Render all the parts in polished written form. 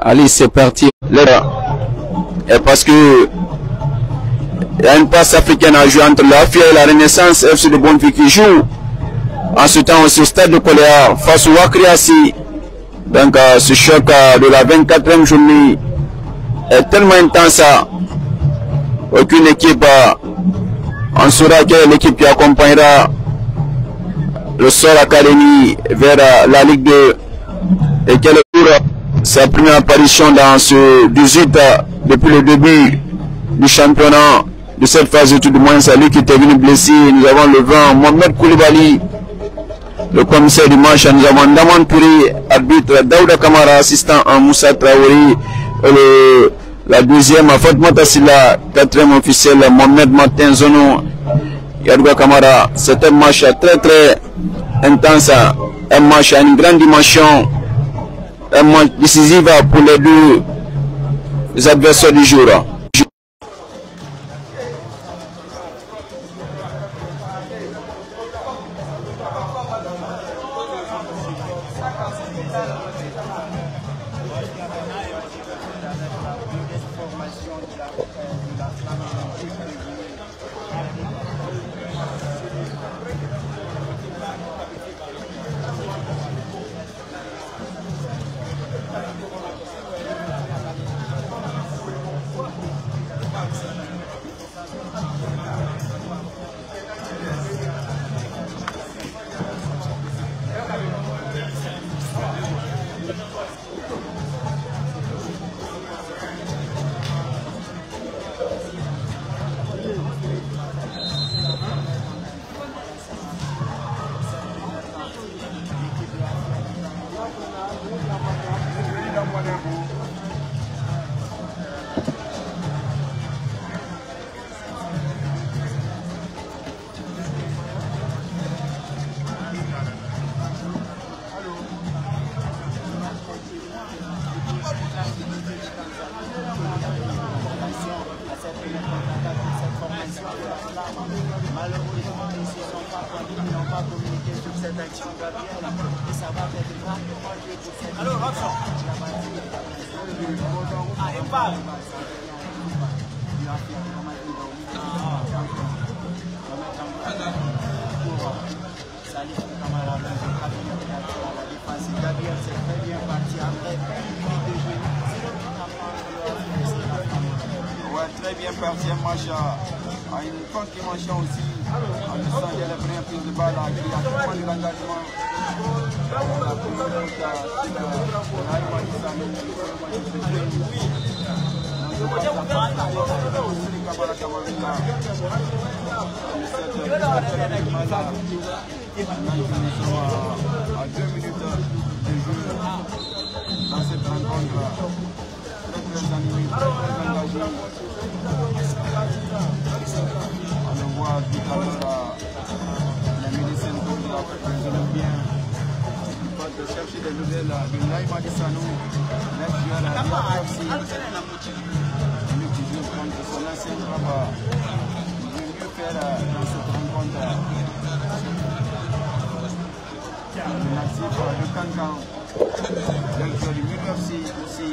Allez, c'est parti. Et parce que il y a une passe africaine à jouer entre la FIA et la Renaissance FC de Bonneville qui joue en ce temps aussi au stade de Koléa face au Wakriassi. Donc ce choc de la 24e journée est tellement intense. Aucune équipe, on saura quelle est l'équipe qui accompagnera le Sol Academy vers la Ligue 2 et quel est sa première apparition dans ce 18 depuis le début du championnat de cette phase de tout du moins. C'est lui qui était venu blessé. Nous avons le 20 Mohamed Koulibaly, le commissaire du match. Nous avons Daman Pouri, arbitre, Daouda Kamara, assistant en Moussa Traoré, la deuxième Fatma Tassila, quatrième officiel Mohamed Martin Zono, Yadouga Kamara. C'est un match très intense, un match à une grande dimension, un match décisif pour les deux adversaires du jour. Malheureusement, ils ne se sont pas connus, ils n'ont pas communiqué sur cette action, Gabriel, et ça va être rapidement joué pour cette alors, Rapson. Ah, il parle. Gabriel, c'est très bien parti après. Ouais, très bien parti, un match à une forte dimension aussi. En sent qu'il y a la première prise de balle qui a tout de l'engagement. La première à 2 minutes de jeu dans cette rencontre. Très animé, très engagé. On le voit tout à l'heure, la médecine comme il a résolu bien. Il faut de chercher des nouvelles de Naïma Dissano, next joueur à l'IFC. Lui qui joue contre son ancien travail. Il veut mieux faire dans cette rencontre. Le natif de Cancan, le joueur du MUFC aussi.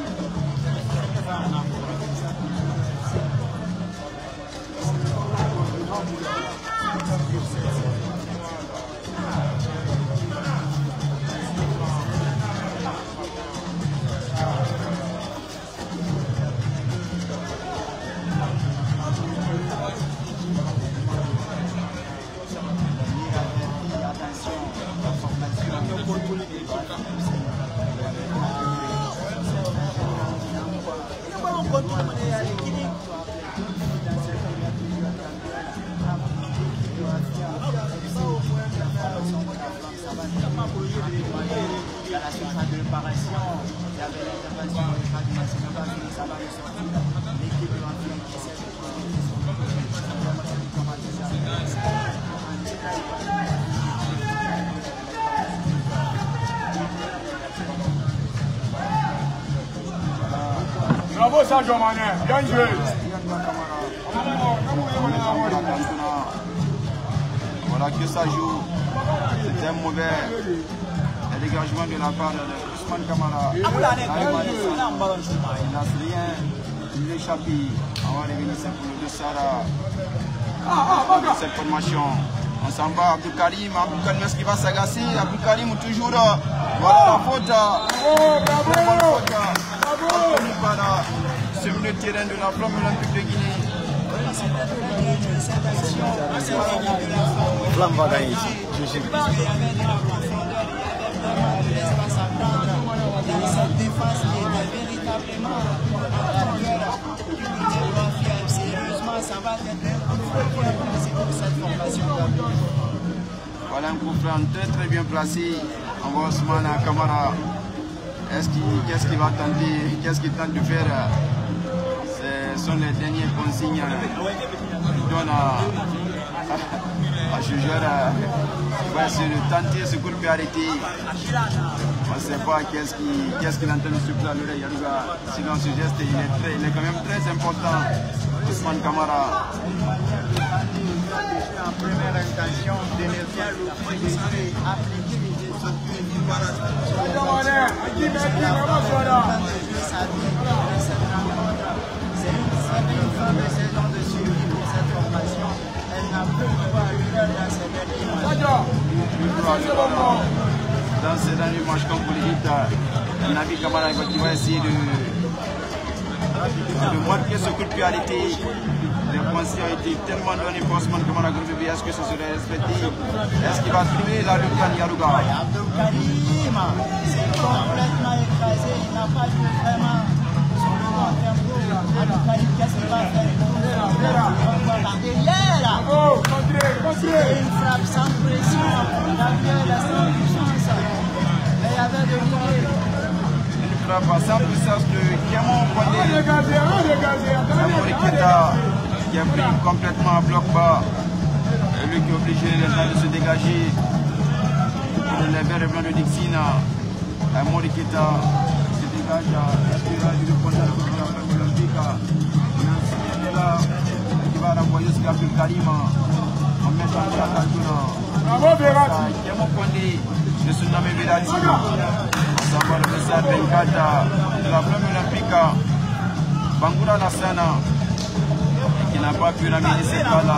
Bravo Sadio Mané, bien joué. Voilà que ça joue. C'était un mauvais dégagement de la part de Ousmane Camara. Il n'a rien. Il échappe. On va revenir simplement de Sarah. Cette formation. On s'en va. Abdou Karim. Abdou Karim, est-ce qu'il va s'agacer? Abdou Karim, toujours. Voilà la faute. Bravo. Sur le terrain de la Flamme olympique de Guinée. Flamme va gagner ici. Cette défense qui est véritablement sérieusement, ça va être cette formation. Voilà un coup franc très bien placé. On voit Ousmane Camara. Qu'est-ce qu'il va tenter? Qu'est-ce qu'il tente de faire? Ce sont les dernières consignes qu'il donne à ce joueur. Il va essayer de tenter ce coup de pied arrêté. On ne sait pas qu'est-ce qu'il entend de souffler à l'oreille. Sinon ce geste il est quand même très important. Ousmane Camara. En première intention de ne pas l'utiliser, appliquer c'est une fin de saison de suivi pour cette formation. Elle n'a plus de pouvoir dans ces derniers matchs. Dans ces derniers matchs, comme vous le dites, Naby Camara qui va essayer de marquer ce coup de pied arrêté. Les points ont été tellement donnés pour Ousmane Camara. Est-ce que ce serait respecté? Est-ce qu'il va trouver la Lukan Yarouga? Abdou Karim, c'est complètement écrasé. Il n'a pas joué vraiment son bon tempo. Abdou Karim, qu'est-ce qu'il va faire? C'est une frappe sans pression. Gabriel a sans puissance. Mais il y avait de l'idée. Une frappe sans puissance de Kémon Kondé. Qui a pris complètement à bloc bas. Et lui qui est obligé de se dégager pour le verts et blancs de Dixina. Moriketa se dégage. Est-ce qu'il va lui répondre à la Flamme olympique? Nancy est là. Qui va renvoyer jusqu'à Abdou Karim. On met dans la Kantuna. Kémon Kondé de Tsunami Verati. Ça va le message 24 de la Flamme olympique. Bangoura Lassana. Qui n'a pas pu ramener cette balle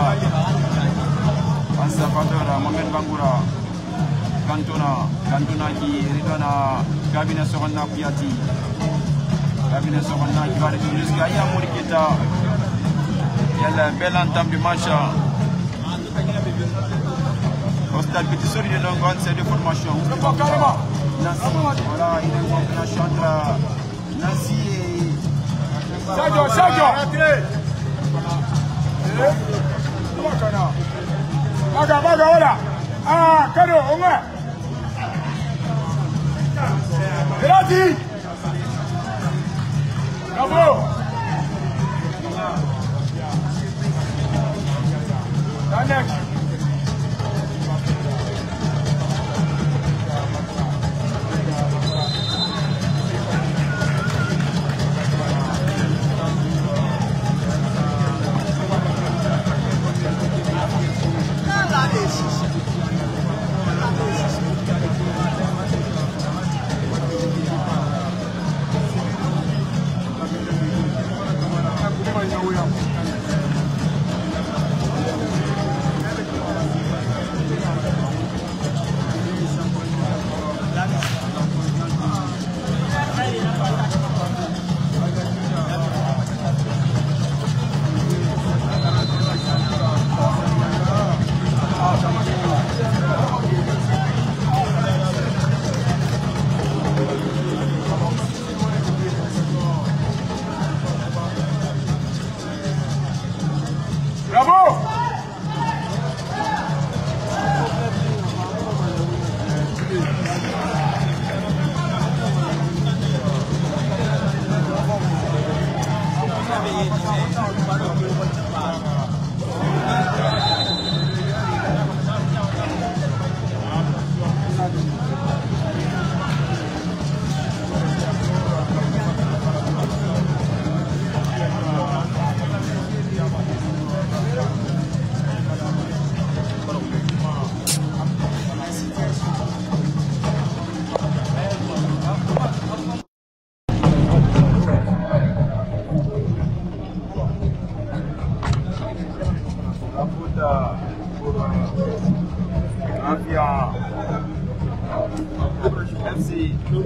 en Salvador, Mohamed Bangoura, Cantona qui redonne à Gabina Soronna Kouliati. Gabina Soronna qui va retourner jusqu'à Yamouri Keita. Il y a la belle entame du match. Au stade Petit Sori de Longon, c'est de formation. Nancy, voilà, il y a une combinaison entre Nancy et Sergio. Baga, voilà. Ah, cadeau, au moins. Verratti. Bravo. Next.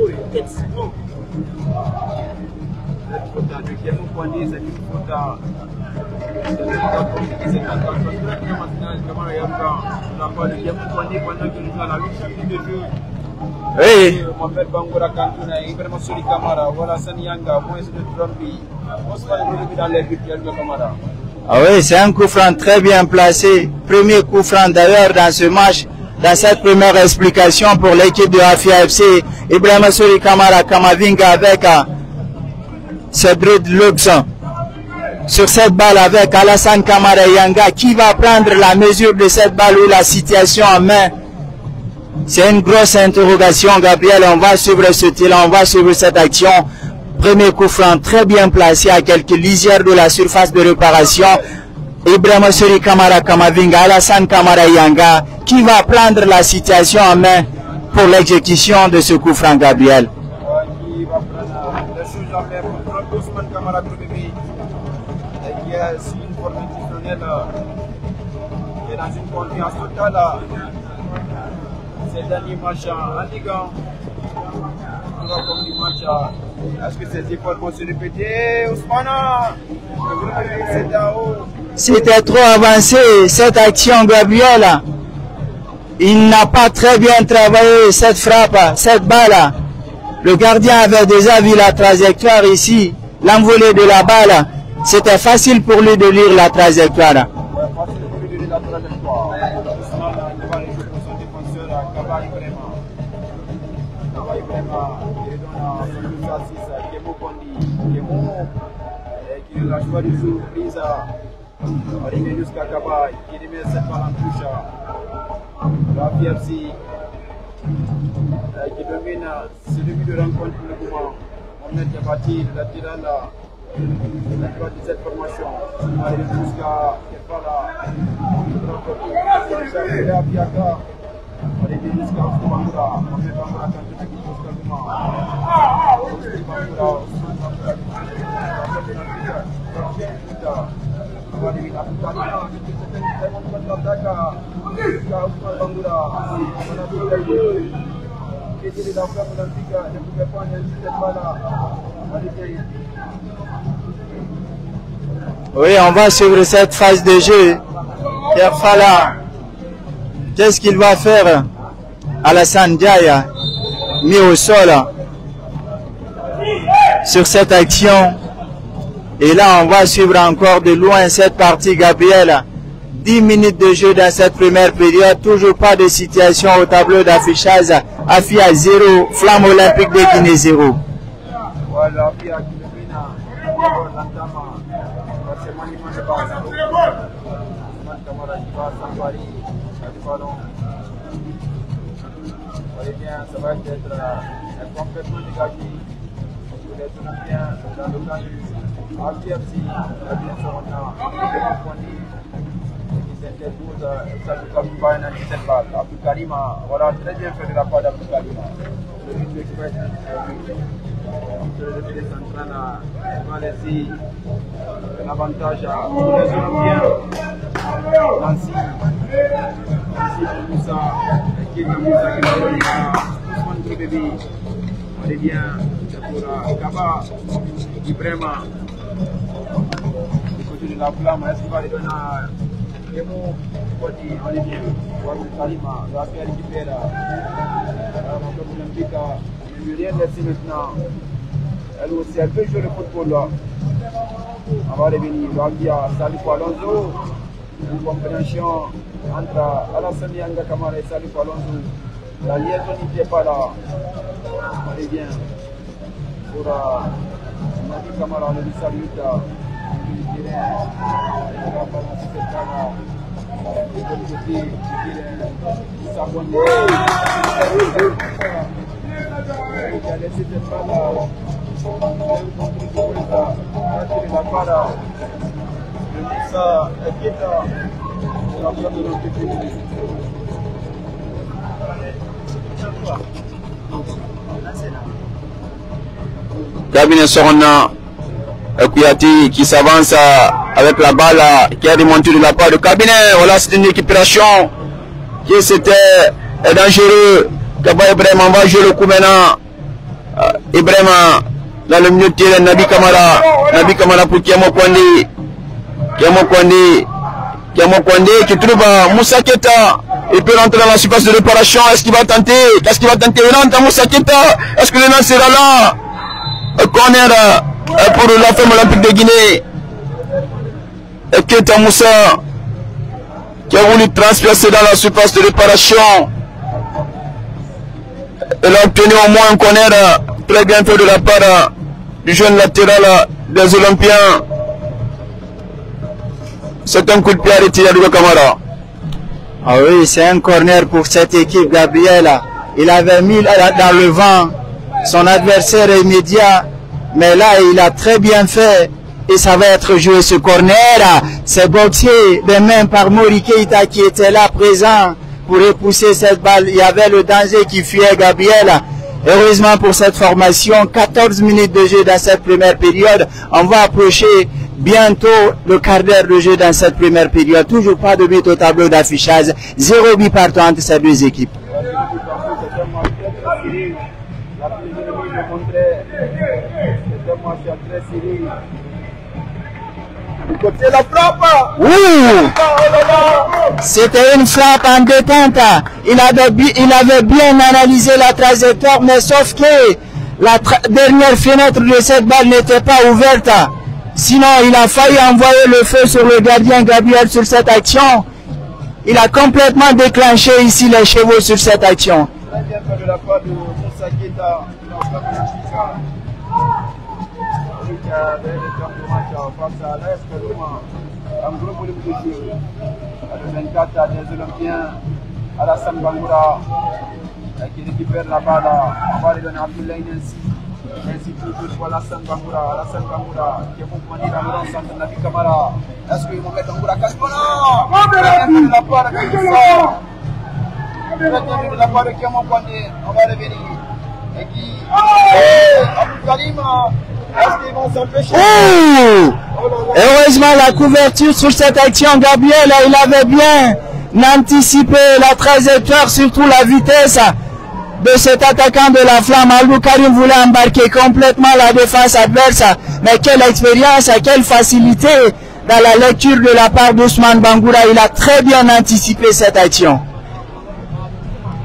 Oui. Ah oui, c'est un coup franc très bien placé. Premier coup franc d'ailleurs dans ce match. Dans cette première explication pour l'équipe de Afia FC, Ibrahima Sori Kamara Kamavinga avec Cédric Luxon. Sur cette balle avec Alassane Kamara Yanga qui va prendre la mesure de cette balle ou la situation en main. C'est une grosse interrogation, Gabriel. On va suivre ce tir, on va suivre cette action. Premier coup franc très bien placé à quelques lisières de la surface de réparation. Ibrahima Sori Kamara Kamavinga, Alassane Kamara Yanga qui va prendre la situation en main pour l'exécution de ce coup franc, Gabriel. Qui va prendre les choses en main pour Ousmane Kamara Koulibaly, qui est sur une forme institutionnelle et dans une confiance totale. Ces derniers matchs en Ligue 1, comme du match, est-ce que ces efforts vont se répéter, Ousmane? C'était trop avancé cette action, Gabriel. Il n'a pas très bien travaillé cette frappe, cette balle. Le gardien avait déjà vu la trajectoire ici, l'envolée de la balle. C'était facile pour lui de lire la trajectoire. Facile pour lui de lire la trajectoire. Ousmane va aller jouer pour son défenseur, Kabay vraiment. Kabay vraiment, il donne à son plus assist, Kemo Kondi. Kemo, qui est la joie du jour, prise arrivé jusqu'à Kabay, qui remet cette balle en touche. La PFC qui domine ce début de rencontre pour le moment. Mohamed Diabati, le latéral de cette formation. Arrivé jusqu'à Kefala, arrivé à Biaka, arrivé jusqu'à Bangura. Mohamed Bangura quand il est jusqu'à Gouma. Bangura, oui, on va suivre cette phase de jeu. Kerfala, qu'est-ce qu'il va faire? Alassane Diaya, mis au sol sur cette action. Et là, on va suivre encore de loin cette partie, Gabriel. 10 minutes de jeu dans cette première période. Toujours pas de situation au tableau d'affichage. Afia 0, Flamme Olympique de Guinée 0. Voilà, Afia qui domine l'entame. Forcément, il ne pas. Ousmane Kamara qui va s'emparer du ballon. Voyez bien, ça va être complètement dégagé. Vous êtes bien dans le camp du AFC. La bien sur qui s'interpose, ça ne peut pas analyser cette balle. Abdou Karim, voilà, très bien fait de la part d'Abdou Karim. Le but d'express, le défilé central va laisser l'avantage à les Olympiens. Nancy, Moussa, qui est Moussa qui va donner à Ousmane Koulibaly. On est bien pour Kaba, Ibrahima. Du côté de la flamme, est-ce qu'il va les donner à Kemo Kodi, on est bien. Wabou Kalima, la faire récupérer l'Olympique. Ne lui rien laisser maintenant. Elle aussi, elle peut jouer le football là. On va revenir. Il y a Salifou Alonso. Une compréhension entre Alassane Yanga Kamara et Salifou Alonso. La liaison n'était pas là. On est bien. Pour Nadi Kamara, on lui salue. Il y a laissé cette balle Cabinet Sorona Kouyaté qui s'avance avec la balle qui a remonté de la part de Cabinet. Voilà, c'est une récupération qui c'était dangereux. Kaba Ibrahim va jouer le coup maintenant. Ibrahima dans le milieu de terrain, Nabi Kamara pour Kiamo Kwande. Kiamo Kwande qui trouve Moussa Keita. Il peut rentrer dans la surface de réparation. Est-ce qu'il va tenter? Qu'est-ce qu'il va tenter? Il rentre à Moussa Keita. Est-ce que le Nan sera là? Corner pour la femme olympique de Guinée. Et Keita Moussa qui a voulu transpercer dans la surface de réparation. Il a obtenu au moins un corner très bien fait de la part du jeune latéral des Olympiens. C'est un coup de pied arrêté à Douga Kamara. Ah oui, c'est un corner pour cette équipe, Gabriel. Il avait mis dans le vent son adversaire immédiat, mais là, il a très bien fait. Et ça va être joué ce corner. C'est boxé de main par Mori Keita qui était là présent pour repousser cette balle. Il y avait le danger qui fuyait Gabriel. Heureusement pour cette formation, 14 minutes de jeu dans cette première période. On va approcher bientôt le quart d'heure de jeu dans cette première période. Toujours pas de but au tableau d'affichage. 0 but partout entre ces deux équipes. La frappe. C'était une frappe en détente. Il avait bien analysé la trajectoire, mais sauf que la dernière fenêtre de cette balle n'était pas ouverte. Sinon, il a failli envoyer le feu sur le gardien Gabriel sur cette action. Il a complètement déclenché ici les chevaux sur cette action. Très bien fait de la part de Moussa Keita. Qui avait le temps de match face à l'Est, un gros volume de jeu. Le 24 des Olympiens, Alassane Bangoura, qui récupère la balle, on va lui donner Abdoulaye Nancy. Nancy toujours pour Alassane Bangoura, qui est accompagné dans le rang centre de Nabi Kamara. Est-ce qu'il va mettre Bangoura Kasbona? Très bien fait de la part de Kissa. Très bien fait de la part de Kiamo Kwande, on va revenir. Et qui Abdou Karim. Heureusement la couverture sur cette action, Gabriel, il avait bien anticipé la trajectoire, surtout la vitesse de cet attaquant de la Flamme. Abdou Karim voulait embarquer complètement la défense adverse, mais quelle expérience, quelle facilité dans la lecture de la part d'Ousmane Bangoura. Il a très bien anticipé cette action.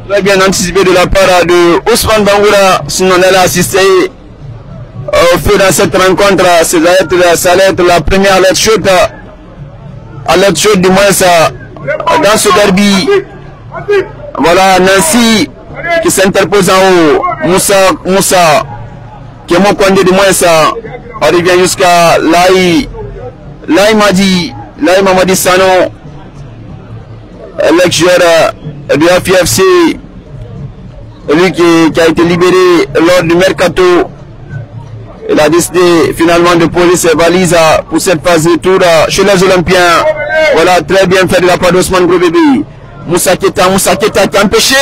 Très bien anticipé de la part de Ousmane Bangoura. Sinon on allait assister au fait dans cette rencontre. Ça allait être la première lettre chaude, à lettre chaude du moins dans ce derby. Voilà Nancy qui s'interpose en haut. Moussa qui est mon coin du moins on revient jusqu'à Laï Mamadi Sano, l'ex-joueur du FFC, lui qui a été libéré lors du mercato. Il a décidé finalement de poser ses valises pour cette phase de tour chez les Olympiens. Voilà, très bien fait de la part d'Ousmane Grobébi. Moussa Keita qui a empêché.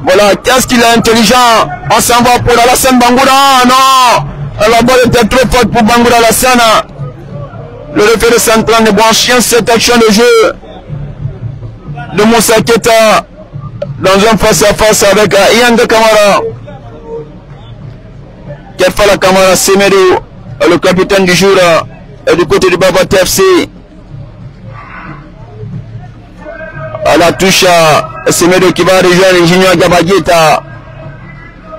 Voilà, qu'est-ce qu'il est intelligent. On s'en va pour Alassane Bangoura. Non, la balle était trop forte pour Bangoura Alassane. Le référé central ne branche cette action de jeu de Moussa Keita dans un face-à-face avec Ian de Kamara. Kerfala Kamara Semedo, le capitaine du jour du côté du Baba TFC. À la touche, Semedo qui va rejoindre l'ingénieur Gabageta.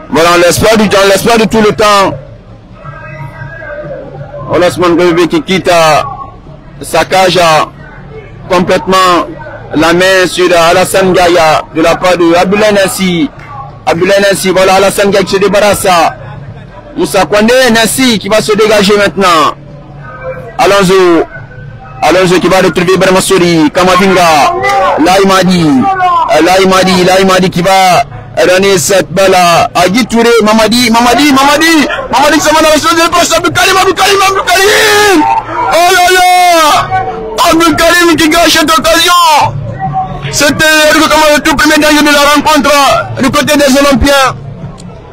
Voilà, l'espoir de tout le temps. Voilà, Ousmane Grobébi qui quitte sa cage complètement la main sur Alassane Gaya de la part de Abdoulaye Nancy. Voilà, Alassane Gaya qui se débarrasse. Moussa Kwande, Nancy qui va se dégager maintenant. Alonso qui va retrouver Bermasori, Kamavinga, Laïmadi qui va donner cette balle à Guy Touré, Mamadi qui s'en va dans la chose de proche, Abdou Karim. Oh là là, Abdou Karim qui gâche cette occasion. C'était le tout premier danger de la rencontre du côté des Olympiens.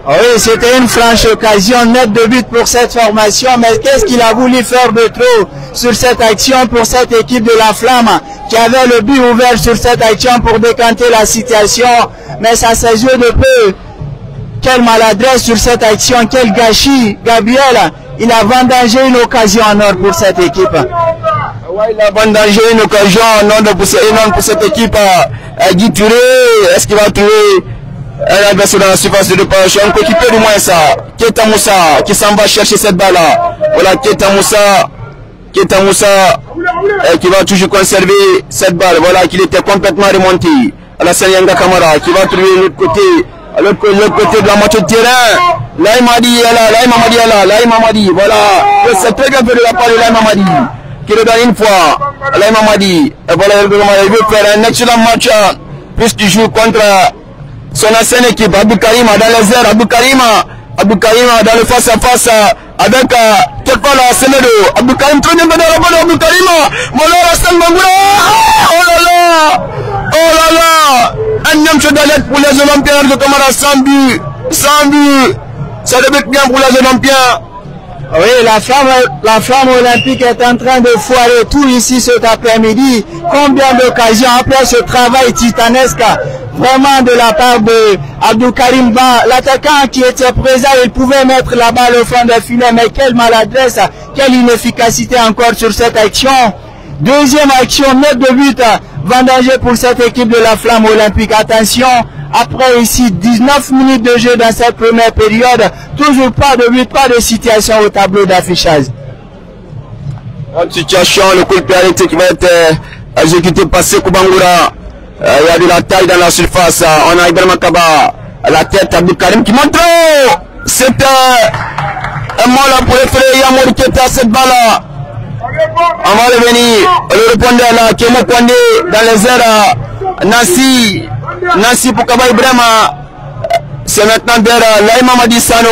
Oui, c'était une franche occasion nette de but pour cette formation, mais qu'est-ce qu'il a voulu faire de trop sur cette action pour cette équipe de la Flamme qui avait le but ouvert sur cette action pour décanter la situation, mais ça s'est joué de peu. Quelle maladresse sur cette action, quel gâchis. Gabriel, il a vendangé une occasion en or pour cette équipe. Ouais, il a vendangé une occasion énorme pour cette équipe. Guy Touré, est-ce qu'il va trouver un adversaire dans la surface de réparation? Un coéquipier du moins ça. Keita Moussa qui s'en va chercher cette balle-là. Voilà, Keita Moussa qui va toujours conserver cette balle. Voilà, qu'il était complètement remonté. Alassane Yanga Kamara qui va trouver l'autre côté. L'autre côté de la moitié de terrain. Laïm Mamadi est là. Laïm Mamadi, voilà. C'est très bien fait de la part de Laïm Mamadi. Qui le donne une fois. Laïm Mamadi. Et voilà, il veut faire un excellent match. Puisqu'il joue contre son ancienne équipe. Abdou Karima dans les airs. Abdou Karima dans le face à face. Avec Kefala Semedo. Abdou Karim très bien dans la balle. Abdou Karima. Voilà, Hassan Bangoura. Oh là là. Un homme sur d'alerte pour les Olympiens de Kamara, 100 buts. Ça débute bien pour les Olympiens. Oui, la flamme olympique est en train de foirer tout ici cet après-midi. Combien d'occasions après ce travail titanesque, vraiment de la part de Abdou Karim Ba, l'attaquant qui était présent, il pouvait mettre la balle au fond des filets, mais quelle maladresse, quelle inefficacité encore sur cette action. Deuxième action, net de but, vendangé pour cette équipe de la flamme olympique. Attention, après ici 19 minutes de jeu dans cette première période, toujours pas de but, pas de situation au tableau d'affichage. Une situation, le coup de pied arrêté qui va être exécuté par Sekou Bangoura. Il y a de la taille dans la surface. On a Ibrahima Kaba, la tête Abdou Karim qui montre. C'est un mot là pour effrayer Yamour Keita cette balle. On va revenir, le répondeur là, Kémo Kwande dans les airs, Nancy pour Kaba Ibrahima, c'est maintenant vers Laïm Mamadi Sano,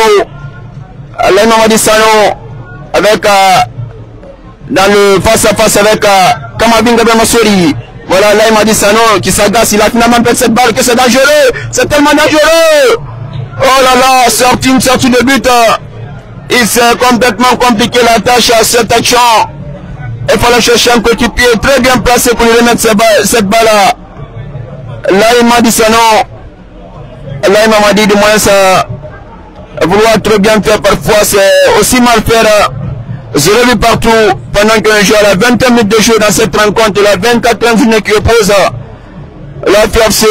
avec dans le face à face avec Kamabinga Bemasori. Voilà Laïm Mamadi Sano qui s'agace, il a finalement perdu cette balle, que c'est dangereux, c'est tellement dangereux. Oh là là, une sortie de but, il s'est complètement compliqué la tâche à cette action. Il fallait chercher un coéquipier très bien placé pour lui remettre cette balle-là. Laïm Mamadi, du moins, ça, vouloir trop bien faire parfois, c'est aussi mal faire. 0 but partout pendant qu'un jour, à la 21 minutes de jeu dans cette rencontre, la 24e journée qui oppose la FFC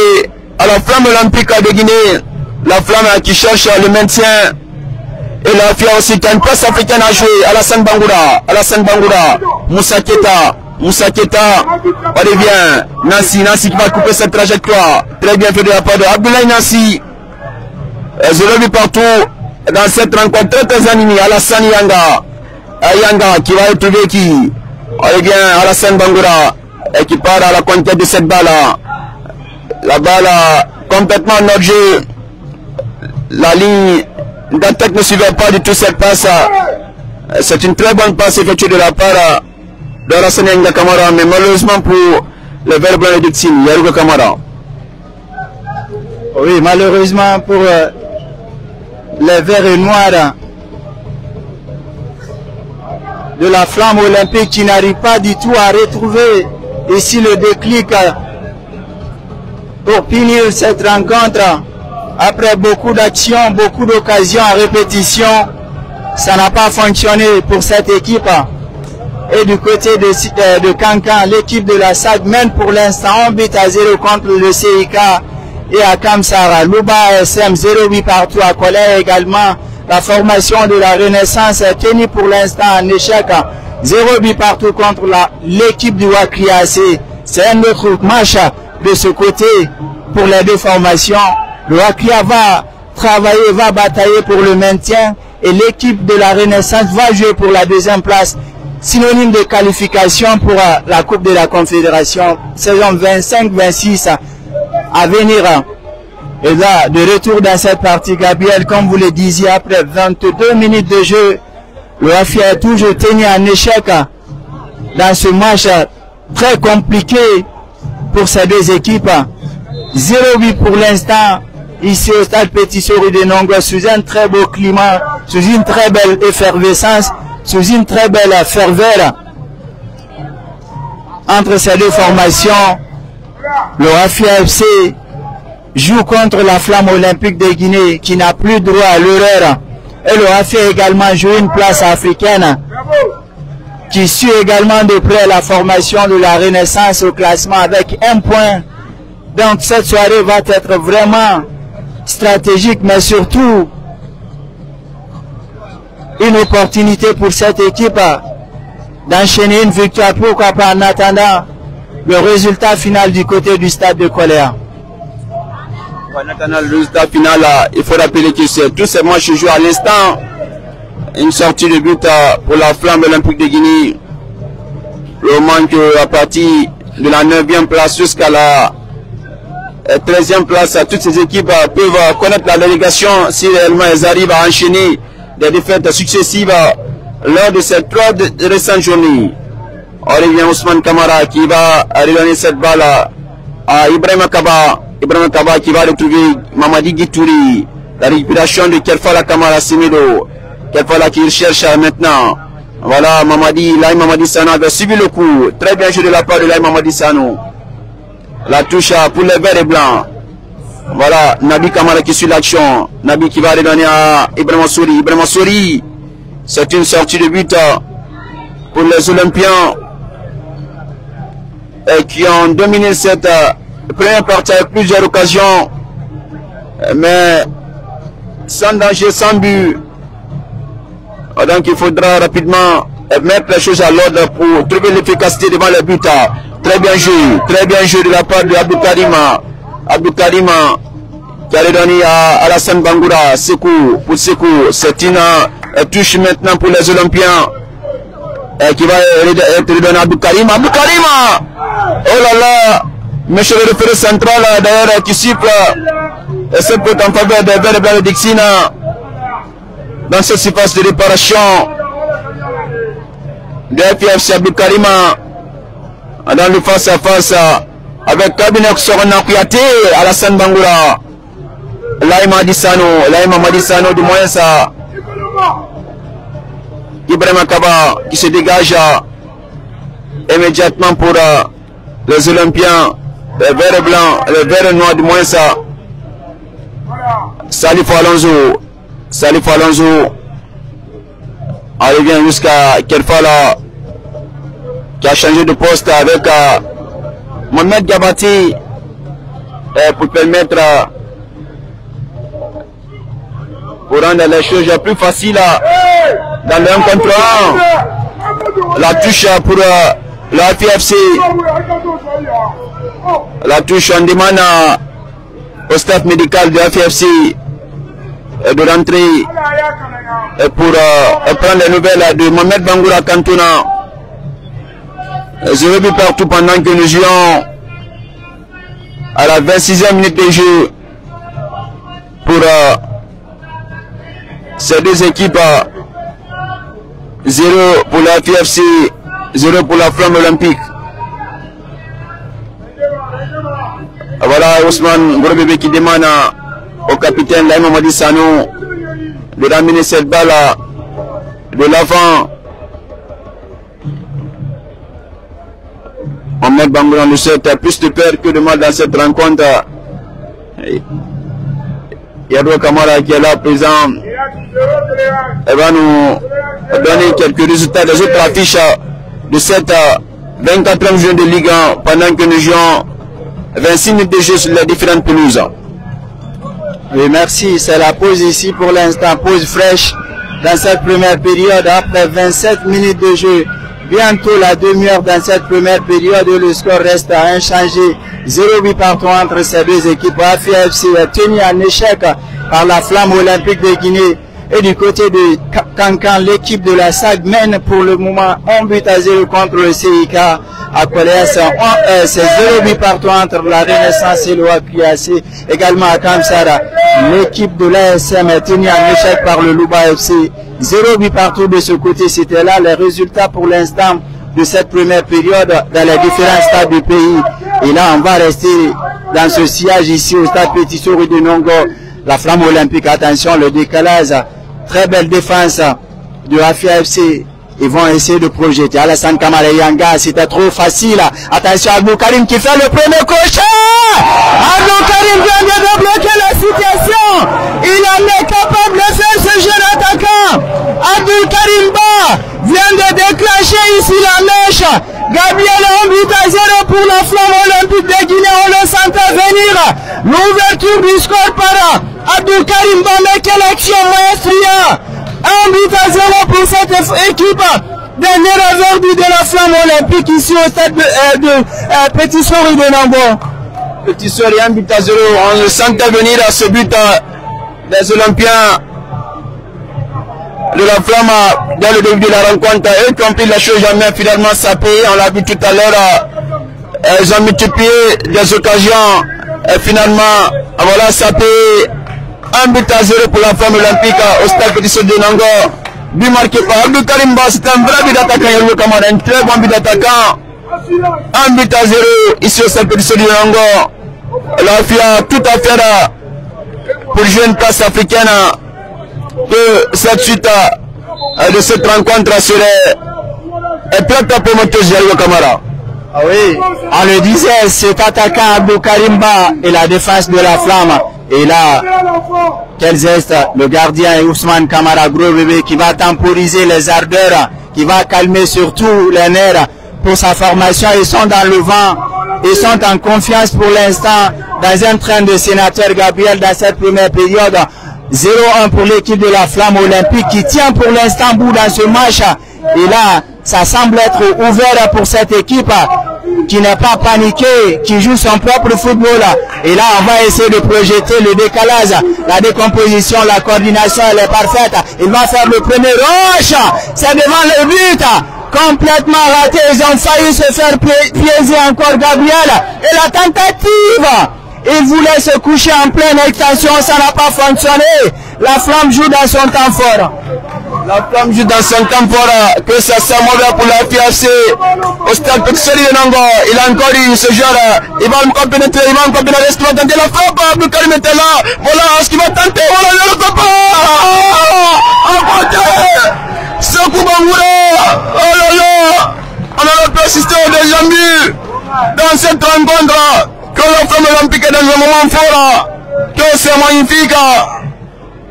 à la flamme olympique de Guinée. La flamme qui cherche le maintien. Et la FIA aussi qui a une place africaine à jouer. Alassane Bangoura, Moussa Keita, allez bien, Nancy qui va couper cette trajectoire. Très bien fait de la part de Abdoulaye Nancy. 0 but partout dans cette rencontre très animée. Alassane Yanga qui va retrouver qui? Allez bien, Alassane Bangoura qui part à la conquête de cette balle. La balle complètement en objet. La ligne d'attaque ne suivait pas du tout cette passe. C'est une très bonne passe effectuée de la part d'Alassane Yanga Kamara, mais malheureusement pour le Vert Blanc de Tsine, Yarouga Kamara. Oui, malheureusement pour les Verts et Noirs de la flamme olympique qui n'arrive pas du tout à retrouver ici le déclic pour finir cette rencontre. Après beaucoup d'actions, beaucoup d'occasions en répétition, ça n'a pas fonctionné pour cette équipe. Et du côté de Kankan, l'équipe de la SAG mène pour l'instant 1 but à 0 contre le CIK et à Kamsara. Louba SM 0 but partout à Colère également. La formation de la Renaissance est tenue pour l'instant en échec. 0 but partout contre l'équipe du Wakriace. C'est un autre match de ce côté pour les deux formations. Le Wakria va travailler, va batailler pour le maintien et l'équipe de la Renaissance va jouer pour la deuxième place, synonyme de qualification pour la Coupe de la Confédération, saison 25-26 à venir. Et là, de retour dans cette partie, Gabriel, comme vous le disiez, après 22 minutes de jeu, le Wakria est toujours tenu en échec dans ce match très compliqué pour ces deux équipes. 0 but pour l'instant. Ici au stade Petit-Sori de Nongwa, sous un très beau climat, sous une très belle effervescence, sous une très belle ferveur entre ces deux formations. Le Rafia FC joue contre la Flamme Olympique de Guinée qui n'a plus droit à l'erreur. Et le Afia également joue une place africaine qui suit également de près la formation de la Renaissance au classement avec 1 point. Donc cette soirée va être vraiment stratégique, mais surtout une opportunité pour cette équipe d'enchaîner une victoire, pourquoi pas, en attendant le résultat final du côté du stade de Koléa. En attendant le résultat final, il faut rappeler que tous ces matchs se jouent à l'instant. Une sortie de but pour la Flamme Olympique de Guinée. Le manque à partir de la 9e place jusqu'à la 13e place. Toutes ces équipes peuvent connaître la délégation si réellement elles arrivent à enchaîner des défaites successives lors de ces 3 récentes journées. On revient Ousmane Kamara qui va redonner cette balle à Ibrahim Kaba. Ibrahim Kaba qui va retrouver Mamadi Guitouri. La récupération de Kerfala Kamara Semedo. Kerfala qui cherche maintenant. Voilà, Laïm Mamadi Sano avait suivi le coup. Très bien joué de la part de Laïm Mamadi Sano. La touche pour les verts et blancs. Voilà, Nabi Kamara qui suit l'action. Nabi qui va redonner à Ibrahim Souri. Ibrahim Souri, c'est une sortie de but pour les Olympiens qui ont dominé cette première partie avec plusieurs occasions, mais sans danger, sans but. Donc il faudra rapidement mettre les choses à l'ordre pour trouver l'efficacité devant le but. Très bien joué de la part de Abdou Karima. Abdou Karima qui a redonné à Alassane Bangoura. Sekou, c'est une touche maintenant pour les Olympiens qui va être redonné à Abdou Karima. Abdou Karima, oh là là, monsieur le référé central d'ailleurs qui siffle et c'est peut en faveur des Verts et Blancs de Dixina dans cette surface de réparation de FFC. Abdou Karima dans le face à face avec Kabinek Sorana Kouyaté, Alassane Bangoura, Laïm Mamadi Sano du moins ça. Ibrahim Kaba qui se dégage immédiatement pour les Olympiens, les verts et blancs, les verts et noirs du moins ça. Salif Alonso, on revient jusqu'à Kerfala qui a changé de poste avec Mohamed Gabati pour permettre pour rendre les choses plus faciles dans le 1 contre 1. La touche pour la FFC. La touche, on demande au staff médical de la FFC de rentrer pour prendre les nouvelles de Mohamed Bangoura Kantona. 0 but partout pendant que nous jouons à la 26e minute de jeu pour ces deux équipes. 0 pour la FFC, 0 pour la Flamme Olympique. Voilà Ousmane Gorobebe qui demande au capitaine Laïm Mamadi Sano de ramener cette balle de l'avant. Mohamed Bangoura nous souhaite plus de peur que de mal dans cette rencontre. Yadou Kamara qui est là présent, elle va nous donner quelques résultats des autres affiches de cette 24e journée de Ligue 1 pendant que nous jouons 26 minutes de jeu sur les différentes pelouses. Oui, merci. C'est la pause ici pour l'instant, pause fraîche dans cette première période après 27 minutes de jeu. Bientôt la demi-heure dans cette première période, le score reste à inchangé. 0 but partout entre ces deux équipes. AFC est tenu en échec par la Flamme Olympique de Guinée. Et du côté de Kankan, l'équipe de la SAG mène pour le moment 1 but à 0 contre le CIK à Koléa. C'est 0 but partout entre la Renaissance et le APAC. Également à Kamsara, l'équipe de l'ASM est tenue en échec par le Louba FC. 0 but partout de ce côté. C'était là les résultats pour l'instant de cette première période dans les différents stades du pays. Et là, on va rester dans ce sillage ici au stade Petit Sori de Nongo. La Flamme Olympique, attention, le décalage. Très belle défense de Afia FC ils vont essayer de projeter. Alassane Camara Yanga, c'était trop facile. Attention, Abdou Karim qui fait le premier crochet. Abdou Karim vient de débloquer la situation. Il en est capable de faire ce jeune attaquant. Abdou Karim Ba vient de déclencher ici la mèche. Gabriel 1 but à 0 pour la Flamme Olympique de Guinée. On le sentait venir. L'ouverture du score par Abdou Karim Ba. Mais quelle action maestria. 1 but à 0 pour cette équipe. Dernière aujourd'hui de la Flamme Olympique ici au stade de Petit Souris de Nambo. Petit Souris 1 but à 0. On le sentait venir à ce but des Olympiens de la Flamme dans le début de la rencontre. Eux qui ont pris la chose jamais, finalement ça paye. On l'a vu tout à l'heure. Ils ont multiplié des occasions. Et finalement, voilà, ça paye. 1 but à 0 pour la Flamme Olympique au stade Petit Souris de Nambo. But marqué par Abdou Karim Ba, c'est un vrai but d'attaquant, un très bon but d'attaquant. 1 but à 0 ici au stade Petit Souris de Nambo. La FIA tout à faire pour jouer une place africaine. Que cette suite de cette rencontre serait prête pour monter Jario Camara. Ah oui, on le disait, cet attaquant Abdou Karim Ba et la défense de la Flamme. Et là, quel geste, le gardien Ousmane Camara, gros bébé, qui va temporiser les ardeurs, qui va calmer surtout les nerfs pour sa formation. Ils sont dans le vent, ils sont en confiance pour l'instant dans un train de sénateur Gabriel dans cette première période. 0-1 pour l'équipe de la Flamme Olympique qui tient pour l'instant bout dans ce match. Et là, ça semble être ouvert pour cette équipe qui n'est pas paniquée, qui joue son propre football. Et là, on va essayer de projeter le décalage, la décomposition, la coordination, elle est parfaite. Il va faire le premier rush. C'est devant le but. Complètement raté. Ils ont failli se faire piéger encore Gabriel. Et la tentative. Il voulait se coucher en pleine extension, ça n'a pas fonctionné. La Flamme joue dans son temps fort. La Flamme joue dans son temps fort. Que ça soit mauvais pour la FIAC. Au stade Petit Souris de Nambo. Il a encore eu ce joueur. Il va encore pénétrer. Il va encore pénétrer. Est-ce qu'il va tenter la frappe? Abdou Karim était là. Voilà ce qu'il va tenter. Voilà le copain. Sekou Bangoura. Oh là là. On a pu assister au deuxième but dans cette rencontre. Que la Flamme Olympique est dans un moment fort, que c'est magnifique,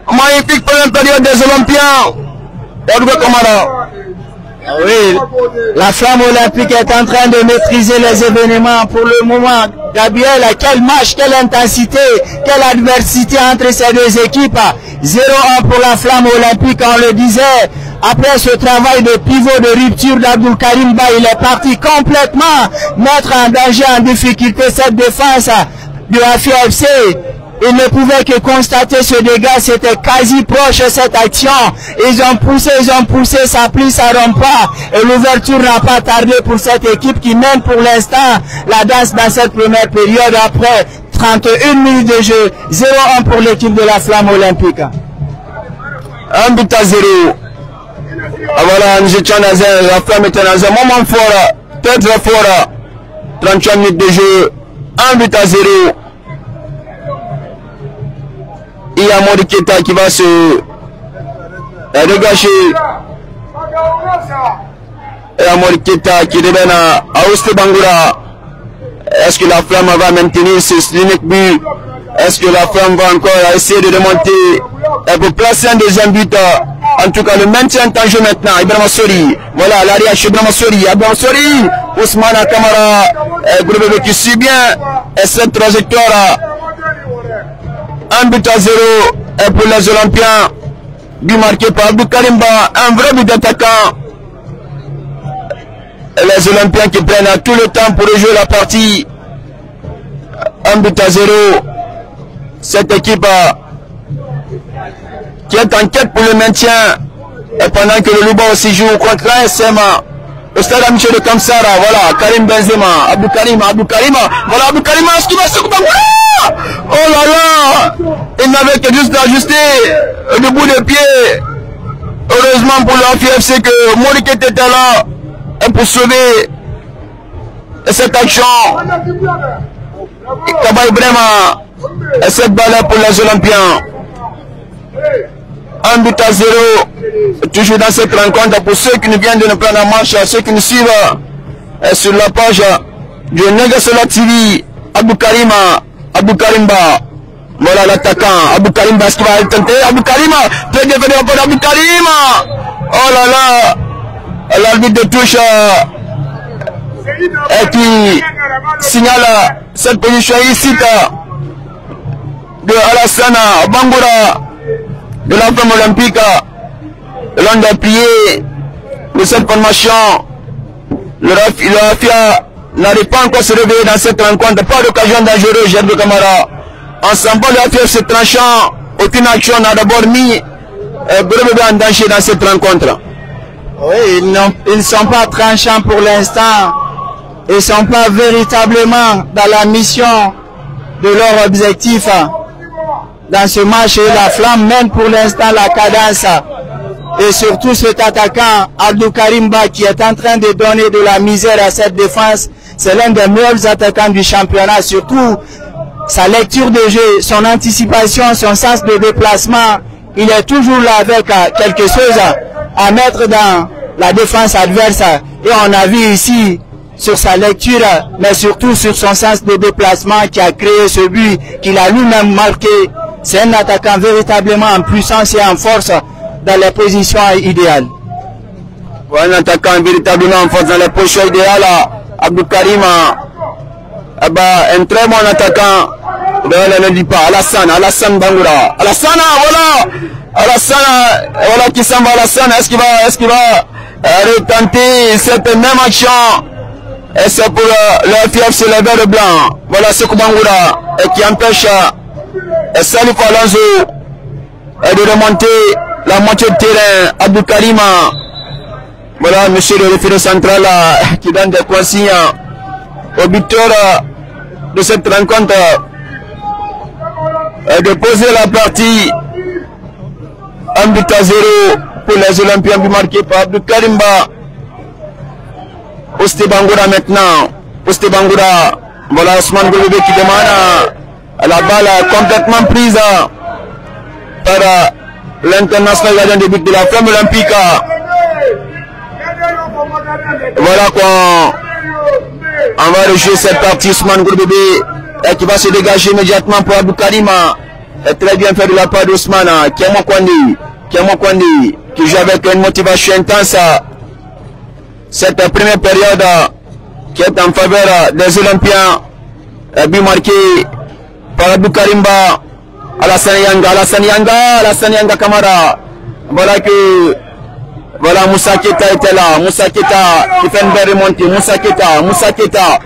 magnifique pour la période des Olympiens. Ah oui, la Flamme Olympique est en train de maîtriser les événements pour le moment. Gabriel, quel match, quelle intensité, quelle adversité entre ces deux équipes. 0-1 pour la Flamme Olympique, on le disait. Après ce travail de pivot de rupture d'Abdou Karim Ba, il est parti complètement mettre en danger, en difficulté cette défense de la FIAFC. Il ne pouvait que constater ce dégât, c'était quasi proche cette action. Ils ont poussé, ça plie, ça rompt pas. Et l'ouverture n'a pas tardé pour cette équipe qui mène pour l'instant la danse dans cette première période après 31 minutes de jeu. 0-1 pour l'équipe de la Flamme Olympique. 1 but à 0. Ah voilà, nous étions dans la Flamme était dans un moment fort, très très fort. 38 minutes de jeu, 1 but à 0. Il y a Modi Keita qui va se dégager. Il y a Modi Keita qui revient à Ousté Bangoura. Est-ce que la Flamme va maintenir ce l'unique but? Est-ce que la Flamme va encore essayer de remonter pour placer un deuxième but? En tout cas, le maintien est en jeu maintenant. Ibrahima Sori. Voilà, l'arrière chez Ibrahima Sori. Ibrahima Sori. Ousmane Camara. Groupe qui suit bien cette trajectoire. 1 but à 0 pour les Olympiens. But marqué par Abdou Karim Ba. Un vrai but d'attaquant. Les Olympiens qui prennent tout le temps pour rejouer la partie. 1 but à 0. Cette équipe qui est en quête pour le maintien. Et pendant que le Louba aussi joue contre l'ASM au stade Michel de Kamsara. Voilà, Karim Benzema, Abdou Karim. Voilà, Abdou Karim, est-ce qu'il va se couper? Oh là là! Il n'avait que juste d'ajuster le bout de pied. Heureusement pour la FIFC que Moriket était là et pour sauver cette action. Kabay Brema et cette balle pour les Olympiens. 1 but à 0. Toujours dans cette rencontre. Pour ceux qui nous viennent de nous prendre en marche, ceux qui nous suivent sur la page de Negassola TV, Abdou Karimba. Voilà l'attaquant. Abdou Karimba, est-ce qu'il va tenter? Abdou Karimba, très bien fait de Abdou Karimba. Oh là là, l'arbitre de touche et qui signale cette position ici de Alassane Bangoura de la femme olympique. L'un des pliés de cette formation, le Rafia n'arrive pas encore à se réveiller dans cette rencontre. Pas d'occasion dangereuse, Gerbe Camara. Ensemble, le Rafia se tranchant, aucune action n'a d'abord mis Bébé en danger dans cette rencontre. Oui, ils ne sont pas tranchants pour l'instant. Ils ne sont pas véritablement dans la mission de leur objectif. Dans ce match, la Flamme mène pour l'instant la cadence. Et surtout cet attaquant, Abdou Karimba, qui est en train de donner de la misère à cette défense. C'est l'un des meilleurs attaquants du championnat. Surtout sa lecture de jeu, son anticipation, son sens de déplacement. Il est toujours là avec quelque chose à mettre dans la défense adverse. Et on a vu ici, sur sa lecture, mais surtout sur son sens de déplacement qui a créé ce but qu'il a lui-même marqué. C'est un attaquant véritablement en puissance et en force dans les positions idéales. Un attaquant véritablement en force dans les positions idéales. Abdou Karima, un très bon attaquant. Ne dit pas, Alassane Bangoura. Alassane, voilà! Alassane, voilà qui s'en va, Alassane. Est-ce qu'il va retenter cette même action? Et c'est pour le FIFC le vert blanc. Voilà ce Bangoura qui empêche Salif Alonso de remonter la moitié de terrain. Abdou Karima. Voilà monsieur le référent central qui donne des consignes au buteur de cette rencontre. De poser la partie 1 but à 0 pour les Olympiens marqués par Abdou Karimba. Ousté Bangoura maintenant. Ousté Bangoura. Voilà Ousmane Goulébé qui demande la balle complètement prise par l'international gardien de but de la Flamme olympique. Voilà quoi. On va rejouer cette partie Ousmane Goulébé. Et qui va se dégager immédiatement pour Abdou Karima. Très bien fait de la part d'Ousmane. Kiamo Kwandi, qui joue avec une motivation intense. Cette première période qui est en faveur des Olympiens. But marqué par Abdou Karimba. Alassane Yanga Kamara. Voilà que Moussa Keta était là. Moussa Keta qui fait une belle remontée. Moussa Keta.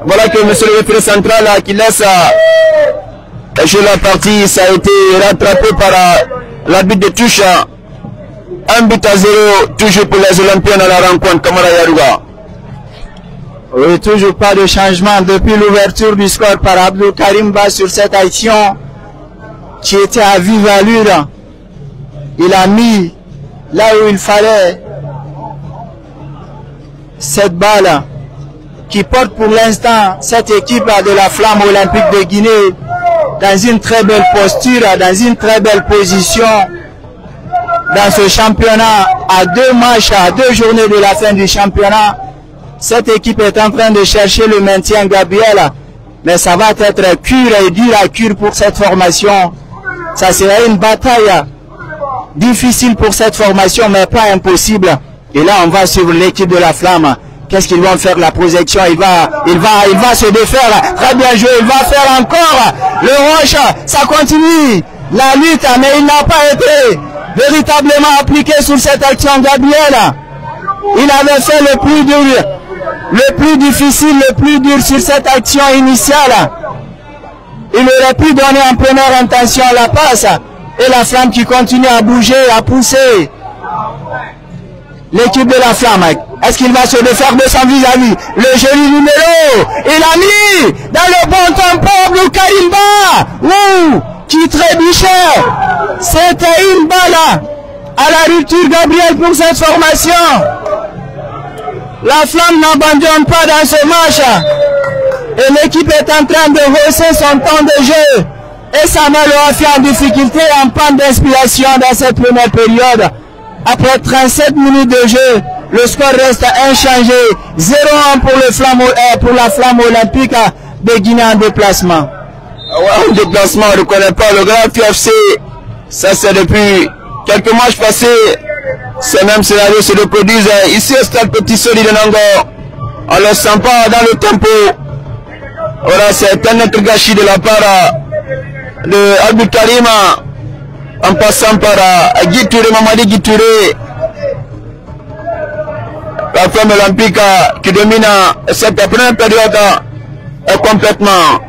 Voilà que monsieur le référent central qui laisse jouer la partie, ça a été rattrapé par l'arbitre de touche. 1 but à 0, toujours pour les Olympiens dans la rencontre, Kamara Yarouga. Oui, toujours pas de changement depuis l'ouverture du score par Abdou Karimba sur cette action qui était à vive allure. Il a mis là où il fallait cette balle qui porte pour l'instant cette équipe de la Flamme olympique de Guinée dans une très belle posture, dans une très belle position dans ce championnat. À 2 matchs, à 2 journées de la fin du championnat, cette équipe est en train de chercher le maintien, Gabriel, mais ça va être cure et dur à cure pour cette formation. Ça sera une bataille difficile pour cette formation, mais pas impossible. Et là on va suivre l'équipe de la Flamme. Qu'est-ce qu'ils vont faire? La projection, il va se défaire. Très bien joué, il va faire encore le rush. Ça continue la lutte, mais il n'a pas été véritablement appliqué sur cette action, Gabriel. Il avait fait le plus dur, le plus difficile, le plus dur sur cette action initiale. Il aurait pu donner en première intention la passe. Et la Flamme qui continue à bouger, à pousser. L'équipe de la Flamme, est-ce qu'il va se défaire de son vis-à-vis? Le joli numéro, il a mis dans le bon tempo Abdou Karimba. Ouh, qui trébuchait. C'était une balle à la rupture, Gabriel, pour cette formation. La Flamme n'abandonne pas dans ce match. Et l'équipe est en train de hausser son temps de jeu. Et ça met le Wafia en difficulté, en panne d'inspiration dans cette première période. Après 37 minutes de jeu, le score reste inchangé. 0-1 pour la flamme olympique de Guinée en déplacement. Ouais, en déplacement, on ne connaît pas le Grand FC. Ça, c'est depuis quelques matchs passés. Ces mêmes scénarios se reproduisent ici au stade Petit Soli de Nango. On ne le sent pas dans le tempo. Voilà, c'est un autre gâchis de la part de Abdou Karim, en passant par Guy Touré, Mamadi Guy Touré. La flamme olympique qui domine cette première période complètement.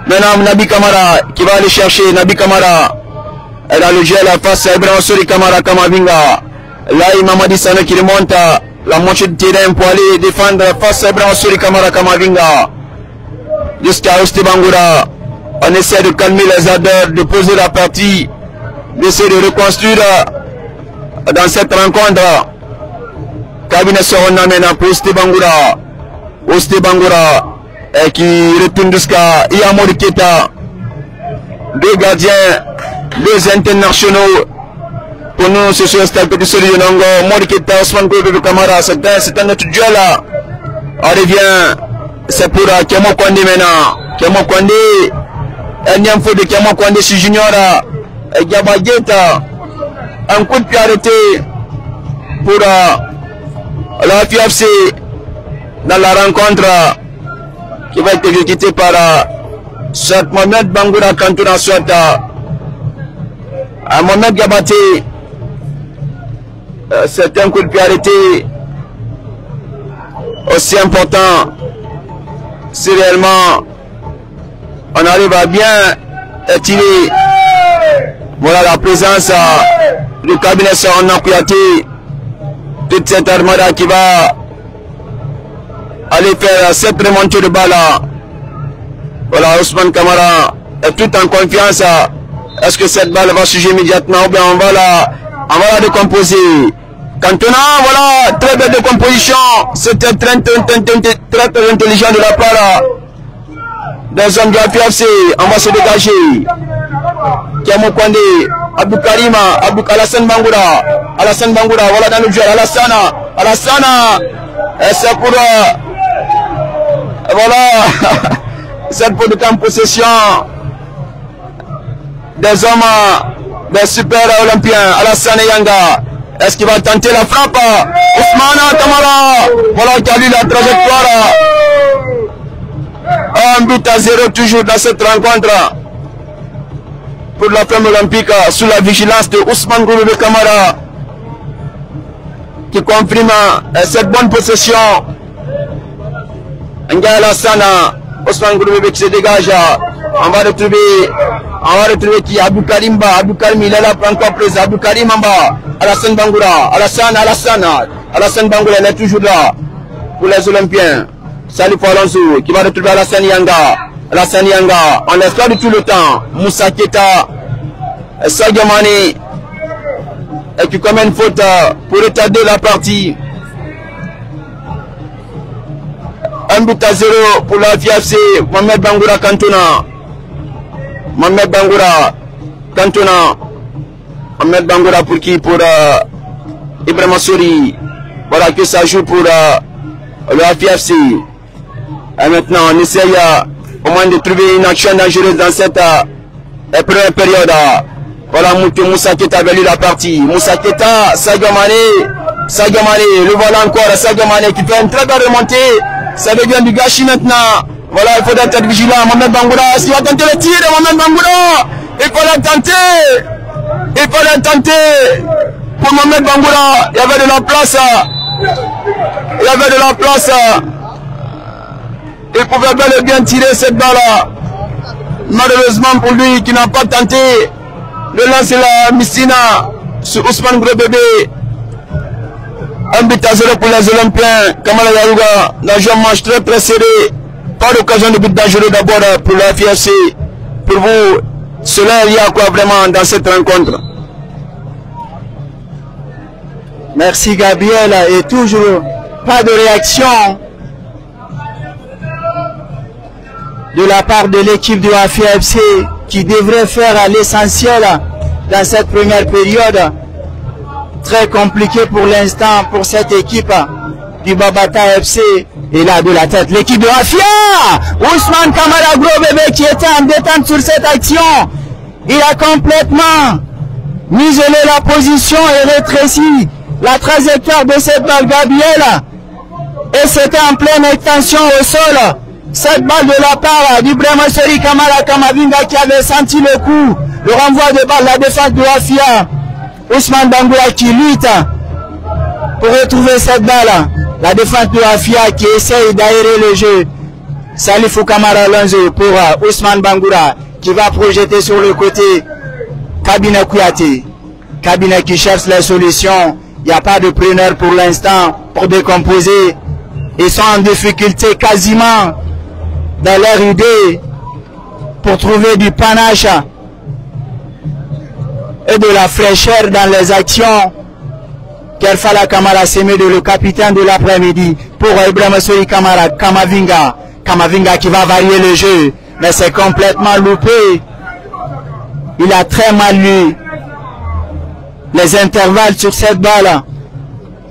Maintenant, Nabi Kamara qui va aller chercher. Nabi Kamara est dans le jeu face à Ibrahim Sori Kamara Kamavinga. Là, il Mamadi Sané qui remonte la moitié de terrain pour aller défendre face à Ibrahim Sori Kamara Kamavinga. Jusqu'à Oste Bangoura. On essaie de calmer les ardeurs, de poser la partie, d'essayer de reconstruire dans cette rencontre. Cabinet Sorona maintenant pour Oste Bangoura. Oste Bangoura qui retourne jusqu'à Iyamori Keita. Deux gardiens, deux internationaux. Pour nous, c'est sur le stade Petit Soli de Nango. Mori Keita, Ousmane Gobe Kamara. C'est un autre duel là. On revient. C'est pour Kemo Kwande maintenant. Kemo Kwande. Énième faute de Kemo Kwande sur Junior. Gabageta. Un coup de pied arrêté pour la FIFC dans la rencontre qui va être exécutée par soit Mohamed Bangoura Kantouna, soit Mohamed Gabaté. C'est un coup de pied arrêté aussi important si réellement on arrive à bien tirer. Voilà la présence du cabinet Sorona Kouyaté, toute cette armada qui va aller faire cette remontée de balle. Voilà, Ousmane Kamara est tout en confiance. Est-ce que cette balle va suivre immédiatement ou bien on va la décomposer? Cantona, voilà, très belle décomposition. C'était très intelligent de la part des hommes de la FIFC. On va se dégager. Kemo Kwande, Abdou Karim, Alassane Bangoura. Alassane Bangoura, voilà dans le jeu. Alassane, et c'est pour voilà cette pour de temps possession des hommes des super olympiens. Alassane Yanga. Est-ce qu'il va tenter la frappe? Ousmane Kamara, voilà qui a lu la trajectoire. Un but à 0 toujours dans cette rencontre pour la flamme olympique sous la vigilance de Ousmane Goubebe Kamara qui confirme cette bonne possession. Nga Alassane, Ousmane Goubebe qui se dégage. On va retrouver qui? Abdou Karim, il est là pour encore présent. Abdou Karim en bas. Alassane Bangoura. Alassane Bangoura, il est toujours là pour les Olympiens. Salut Alonso qui va retrouver Alassane Yanga. On laisse pas du tout le temps. Moussa Keita, Sadio Mané, et qui commet une faute pour retarder la partie. Un but à 0 pour la FIFC. Mohamed Bangoura Kantouna. Mohamed Bangoura pour qui? Pour Ibrahim Sori. Voilà que ça joue pour le FIFC. Et maintenant on essaye au moins de trouver une action dangereuse dans cette première période. Voilà Moussa Keita avait lu la partie. Moussa Keita, Sadio Mané, le voilà encore. Sadio Mané qui fait une très belle remontée. Ça devient du gâchis maintenant. Voilà, il faut être vigilant. Mohamed Bangoura, est-ce qu'il va tenter le tir de Mohamed Bangoura? Il faut le tenter. Pour Mohamed Bangoura, il y avait de la place. Il pouvait bel et bien tirer cette balle. Malheureusement pour lui qui n'a pas tenté de lancer la Messina sur Ousmane Goubebe. Un but à 0 pour les Olympiens. Kamala Yarouga dans un match très serré. Pas d'occasion de but dangereux d'abord pour la FIFC. Pour vous, cela il y a quoi vraiment dans cette rencontre? Merci Gabriel. Et toujours pas de réaction de la part de l'équipe de la FIFC qui devrait faire l'essentiel dans cette première période. Très compliqué pour l'instant pour cette équipe du Babata FC. Et là de la tête, l'équipe de Afia. Ousmane Kamara, gros bébé qui était en détente sur cette action. Il a complètement muselé la position et rétréci la trajectoire de cette balle, Gabriel. Et c'était en pleine extension au sol. Cette balle de la part d'Ibrahima Sori Kamara Kamavinga qui avait senti le coup. Le renvoi de balle, la défense de Afia. Ousmane Bangoura qui lutte pour retrouver cette balle. La défense de Afia qui essaye d'aérer le jeu. Salifou Kamara Alonso pour Ousmane Bangoura qui va projeter sur le côté. Kabina Kouyaté. Kabina qui cherche les solutions. Il n'y a pas de preneur pour l'instant pour décomposer. Ils sont en difficulté quasiment dans leur idée pour trouver du panache et de la fraîcheur dans les actions. Kerfala Kamara Semedo, le capitaine de l'après-midi, pour Ibrahima Sori Kamara Kamavinga. Kamavinga qui va varier le jeu, mais c'est complètement loupé. Il a très mal lu les intervalles sur cette balle.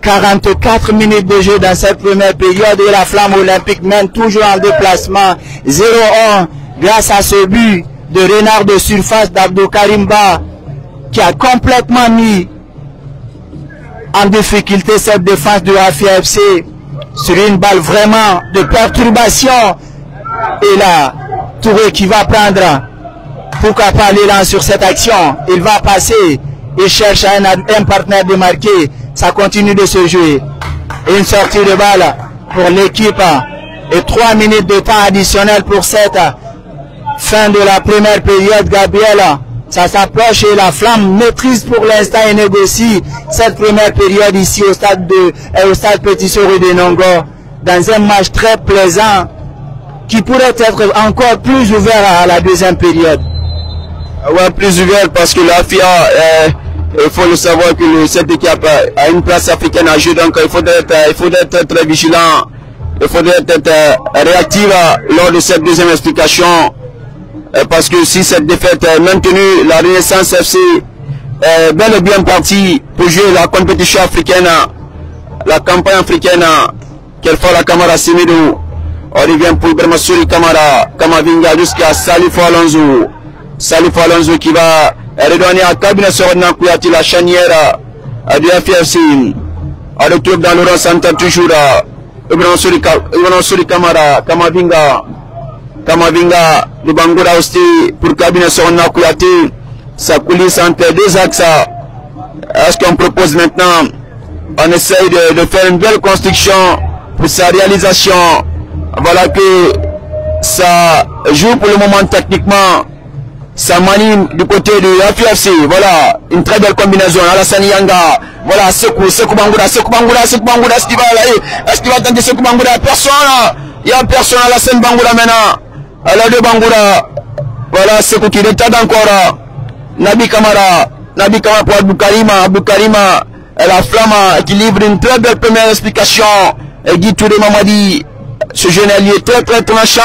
44 minutes de jeu dans cette première période et la Flamme Olympique mène toujours en déplacement 0-1 grâce à ce but de renard de surface d'Abdou Karimba qui a complètement mis en difficulté cette défense de Afia FC sur une balle vraiment de perturbation. Et là, Touré qui va prendre, pourquoi pas l'élan sur cette action. Il va passer, il cherche un partenaire de marquer. Ça continue de se jouer. Une sortie de balle pour l'équipe et 3 minutes de temps additionnel pour cette fin de la première période. Gabriel, ça s'approche et la Flamme maîtrise pour l'instant et négocie cette première période ici au stade Petit Soro de Nongo dans un match très plaisant qui pourrait être encore plus ouvert à la deuxième période. Ouais, plus ouvert parce que la FIA, il faut le savoir que cette équipe a une place africaine à jouer, donc il faut être très vigilant, il faudrait être réactif lors de cette deuxième explication. Parce que si cette défaite est maintenue, la Renaissance FC est bel et bien partie pour jouer la compétition africaine, la campagne africaine, Kerfala Kamara Semedo. On revient pour Ibrahima Sori Kamara Kamavinga jusqu'à Salifou Alonso. Salifou Alonso qui va redonner à Kabina Sorna Kouyaté la chanière du FFC. On retrouve dans le rang central toujours Ibrahima Sori Kamara Kamavinga. Kamavinga de Bangoura aussi pour Kabina Sorna Kouyaté. Ça coulisse entre deux axes. Est-ce qu'on propose maintenant? On essaye de faire une belle construction pour sa réalisation. Voilà que ça joue pour le moment techniquement. Ça manie du côté de FFC. Voilà, une très belle combinaison. Alassane Yanga. Voilà, Sekou Bangoura. Est-ce qu'il va aller? Est-ce qu'il va tenter Sekou Bangoura? Personne. Il n'y a personne à Alassane Bangoura maintenant. Alors de Bangoura. Voilà, Sekou qui retarde encore. Nabi Kamara pour Abdou Karima. La Flamme qui livre une très belle première explication. Et Guy Touré Mamadi. Ce jeune allié très tranchant.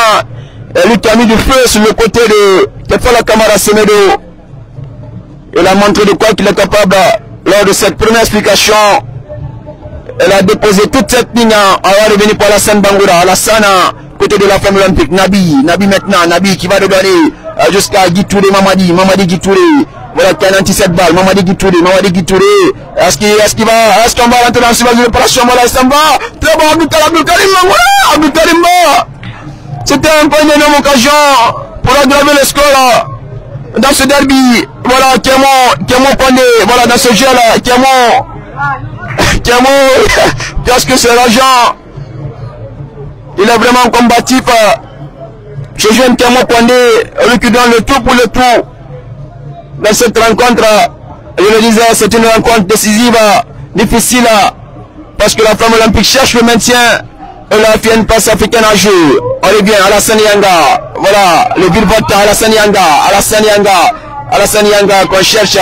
Et lui qui a mis du feu sur le côté de Kerfala Kamara Semedo. Il a montré de quoi qu'il est capable lors de cette première explication. Elle a déposé toute cette ligne. On va revenir pour Alassane Bangoura. Alassane, côté de la Flamme Olympique. Nabi maintenant. Nabi qui va redonner jusqu'à Guy Touré Mamadi. Guy Touré. Voilà qui a anti cette balle. Guy Touré. Est-ce qu'on va rentrer dans ce l'opération? Voilà, il s'en va. Très bon, Abdou Karim. C'était un peu une énorme occasion pour aggraver le score dans ce derby. Voilà, Kémon Pandé. Voilà, dans ce jeu-là, Kémon, qu'est-ce que c'est l'agent? Il est vraiment combatif. Ce jeune Kémon Pandé, lui qui donne le tout pour le tout. Dans cette rencontre, je le disais, c'est une rencontre décisive, difficile, parce que la Flamme Olympique cherche le maintien. Et là, il y a une place africaine à jouer. On revient à Alassane Yanga. Voilà, le but vote à Alassane Yanga qu'on cherche,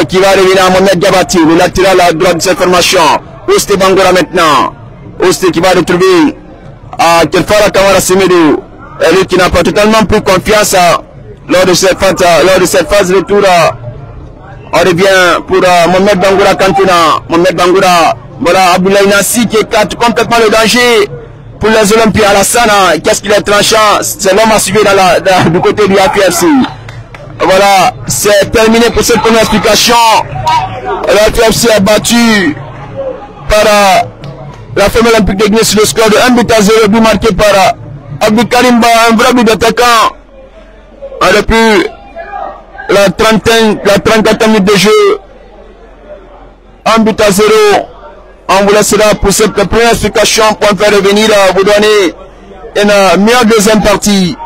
qui va revenir à Mohamed Gabati, le latéral à droite de cette formation. Ouste Bangoura maintenant. Ouste qui va retrouver à Kerfala Kamara Semedo. Lui qui n'a pas totalement pris confiance lors de cette phase retour. On revient pour Mohamed Bangoura Kantuna. Mohamed Bangoura, voilà Abdoulaye Nassi qui écarte complètement le danger pour les Olympiens. Alassana, qu'est-ce qu'il est tranchant? C'est l'homme à suivre du côté du APFC. Voilà, c'est terminé pour cette première explication. L'APFC est battu par la Femme Olympique de Guinée sur le score de 1-0, but marqué par Abdou Karimba, un vrai but d'attaquant. Depuis la 34e minute de jeu, 1-0. On vous laissera pour cette première explication pour faire revenir, vous donner une meilleure deuxième partie.